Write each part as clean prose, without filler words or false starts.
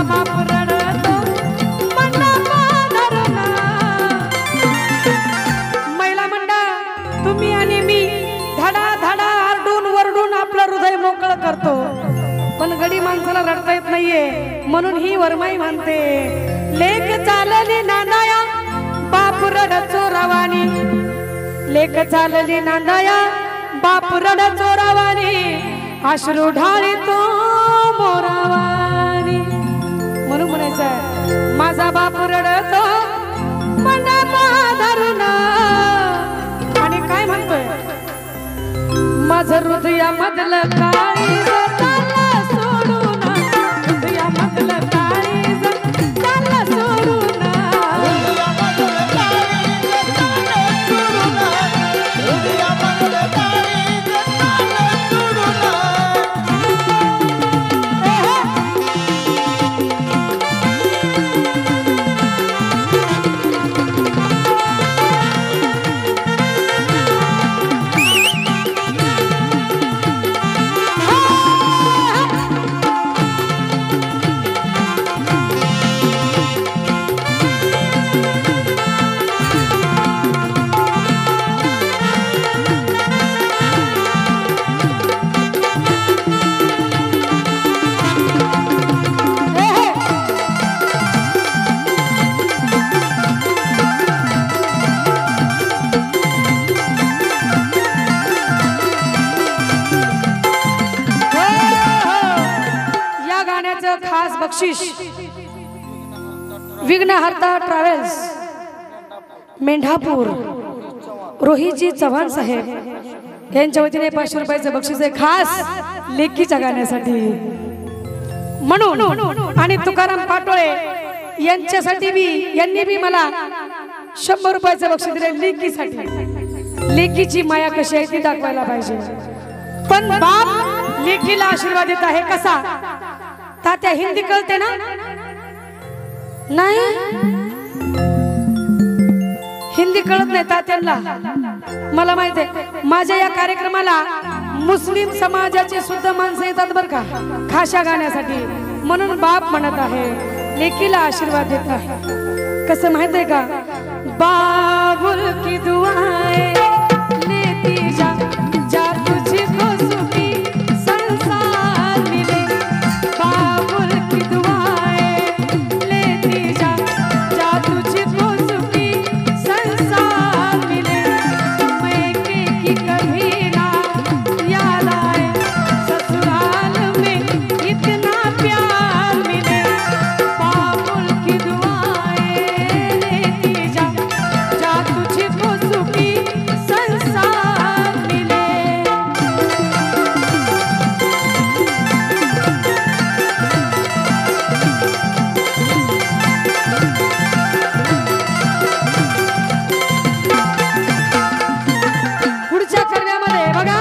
बाप रडतो मंडप धरून। महिला मंडळ तुम्ही आणि मी धडा धडा आरडून वरडून आपलं हृदय मोकळं करतो, पण गडी माणसाला रडता येत नाहीये, म्हणून ही वरमाई म्हणते लेक चालली नांदाया बाप रड चोरावानी, लेक चालली नांदाया बाप रड चोरावानी, अश्रू ढाळीतो मोरावानी। म्हणून म्हणायचं माझा बाप रडतो मंडप धरून। आणि काय म्हणतोय माझं हृदयामधलं काळीज चाललं सोडून, हृदयामधलं काळीज चाललं सोडून, खास बक्षीस विघ्नहर्ता ट्रॅव्हल्स मेंढापूर रोहितजी चव्हाण साहेब यांच्या वतीने 500 रुपयाचं बक्षीस आहे खास लेकीच्या गाण्यासाठी म्हणून। आणि तुकाराम पाटोळे यांच्यासाठी यांनी बी मला 100 रुपयाचं बक्षीस दिले लेकीसाठी। लेकीची माया कशी आहे ती दाखवायला पाहिजे, पण बाप लेकीला आशीर्वाद देत आहे कसा? तात्या हिंदी कळते ना? नाही हिंदी कळत नाही तात्यांना, मला माहित आहे। माझ्या या कार्यक्रमाला मुस्लिम समाजाचे सुद्धा माणसं येतात बर का खाशा गाण्यासाठी, म्हणून बाप म्हणत आहे लेकीला आशीर्वाद देत आहे। कसं माहित आहे का? बाबुल की दुआएं लेती जा जा तुझको सुखी संसार मिले, बाबुल की दुआएं लेती जा जा तुझको सुखी संसार मिले, मैके की कभी ना याद आए ससुराल में इतना प्यार मिले, बाबुल की दुआएं लेती जा जा तुझको सुखी संसार मिले। पुढच्या कर्व्यामध्ये बघा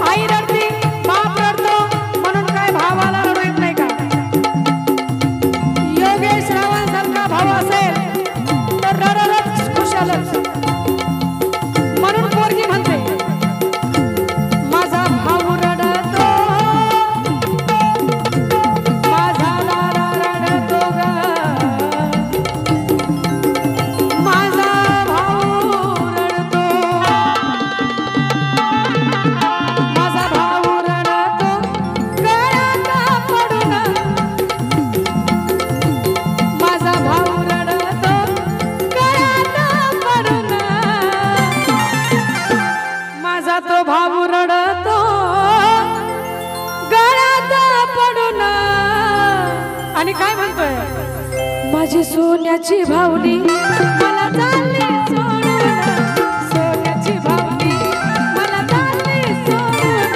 आई रडती बाप रडतो, म्हणून काय भावाला रडू येत नाही का? योगेश रावण सारखा भाव असेल तर रडरच खुशालच, म्हणून पोरगी म्हणते माझा भाऊ रडतो माझा लाला रडतो ग, माझा भाऊ रडतो माझा भाऊ रडतो गळ्यात पडून, माझा भाऊ रडतो गळ्यात पडून, माझा तो भाऊ रडतो गळ्यात पडून। आणि काय म्हणतोय माझी सोन्याची भावनी मला चालली सोडून, सोन्याची भावनी मला चालली सोडून,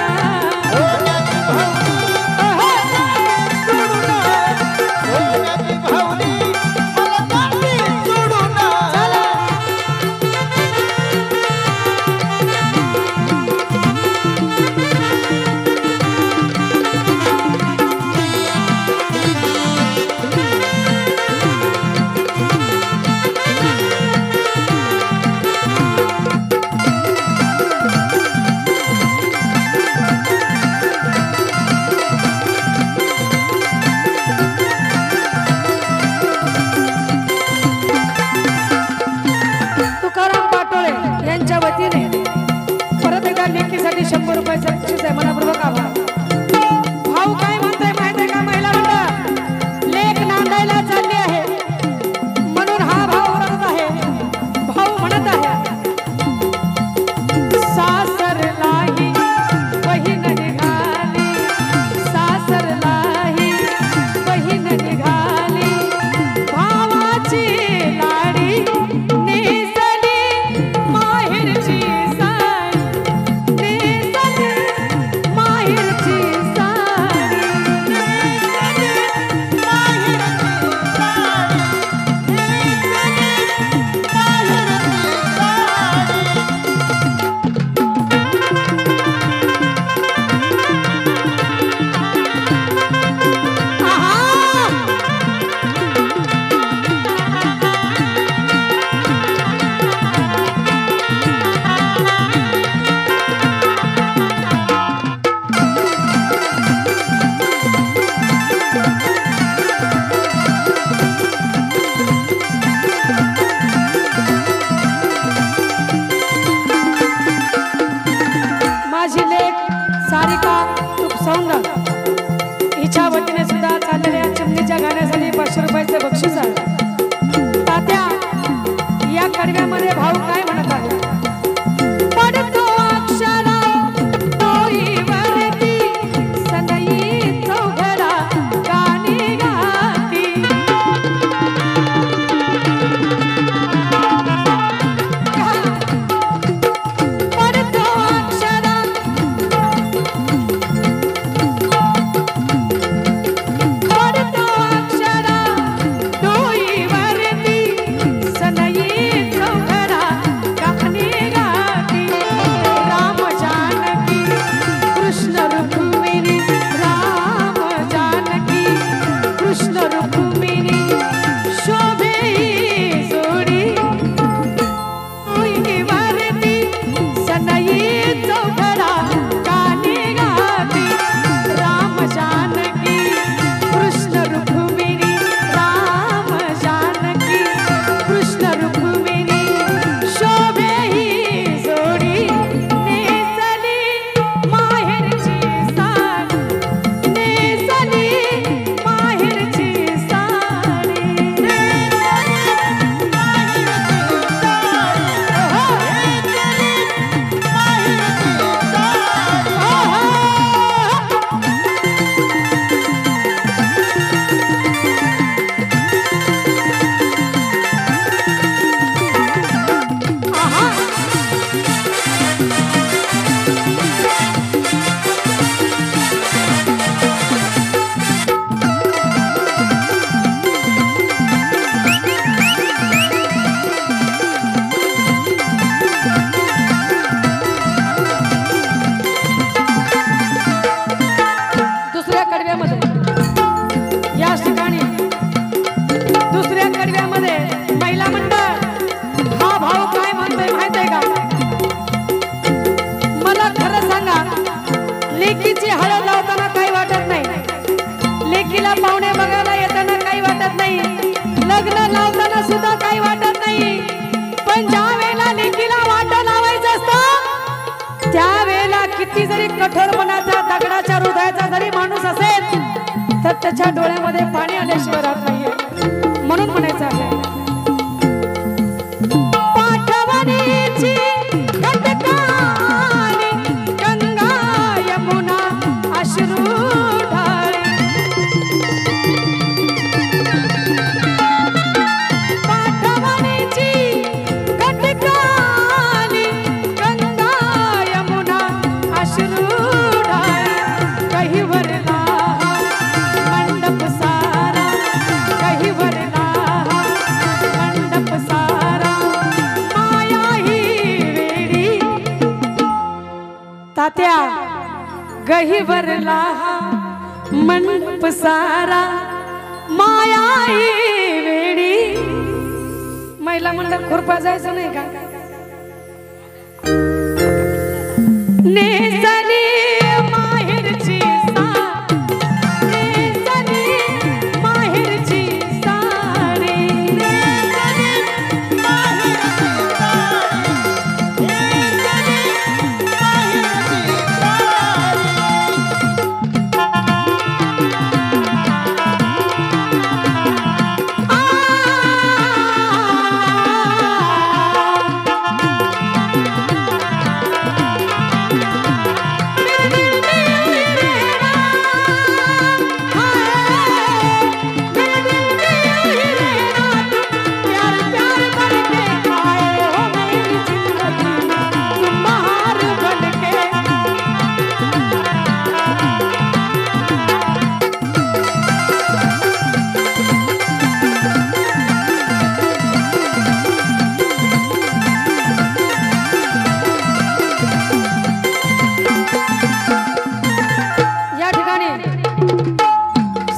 500 रुपयाचे बक्षीस आहे। तात्या या कडव्यामध्ये भाऊ काय म्हणत आहे? पडतो अक्षरा डोईवरती सनई चौघडा गाणी गाती। पडतो अक्षरा पडतो अक्षरा डोईवरती सनई चौघडा गाणी गाती। राम जानकी कृष्ण रुक्मिणी राम जानकी कृष्ण रुक्मिणी शोभे ही जोडी डोईवरती सनई चौघडा गाणी गाती। राम जानकी कृष्ण रुक्मिणी राम जानकी कृष्ण रुक्मिणी शोभे ही जोडी। नेसली माहेरची साडी नेसली माहेरची साडी दुसऱ्या कडव्यामध्ये या ठिकाणी दुसऱ्या कडव्यामध्ये महिला मंडळ हा भाऊ काय म्हणतोय माहितीये का? मला खरं सांगा, लेकीची हळद लावताना काही वाटत नाही, लेकीला पाहुणे बघायला येताना काही वाटत नाही, लग्न लावताना सुद्धा काही वाटत नाही, पण ज्या वेळेला लेकीला वाट लावायचं असतं त्यावेळेला किती जरी कठोरपणाचा दगडाच्या हृदयाचा जरी माणूस असेल तर त्याच्या डोळ्यामध्ये पाणी आल्याशिवाय राहत नाहीये। म्हणून म्हणायचं आहे पाठवणीची खटकाली गंगा यमुना अश्रू ढाळे। पाठवणीची खटकाली गंगा यमुना अश्रू ढाळे। कहीवर मंडप सारा कहीवर मंडप सारा माया ही वेडी। तात्या गहीवरला मंडप सारा माया ही वेडी। महिला मंडळ खुरपा जायचं नाही का? नेसली माहेरची साडी नेसली माहेरची साडी नेसली माहेरची साडी नेसली माहेरची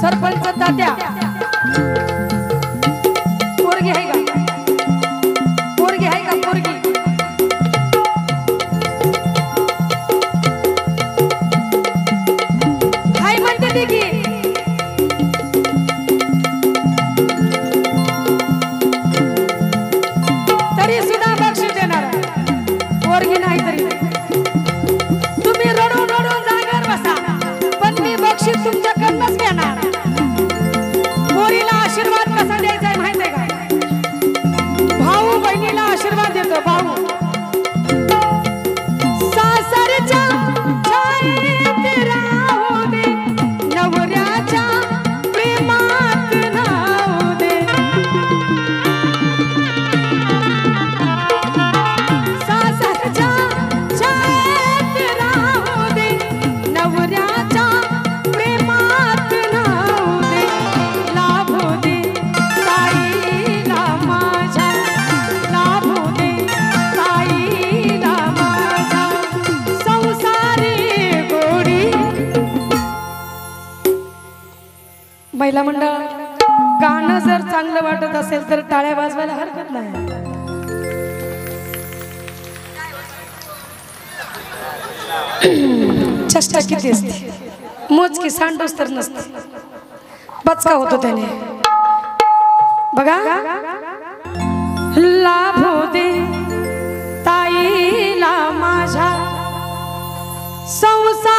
सरपंच तात्या पोरगी आहे का? पोरगी आहे का? पोरगी हाय म्हणते ती की तरी सुद्धा बक्षीस देणार, पोरगी नाही तरी तुम्ही रडून रडून जागेवर बसा, पण मी बक्षीस तुमच्याकडनंच घेणार। पोरीला आशीर्वाद महिला मंडळ, गाणं जर चांगलं वाटत असेल तर टाळ्या वाजवायला हरकत नाही. चेष्टा किती असते, मोजकी सांडूस तर नसते, बचका होतो त्याने. बघा, लाभू दे ताईला माझ्या संसार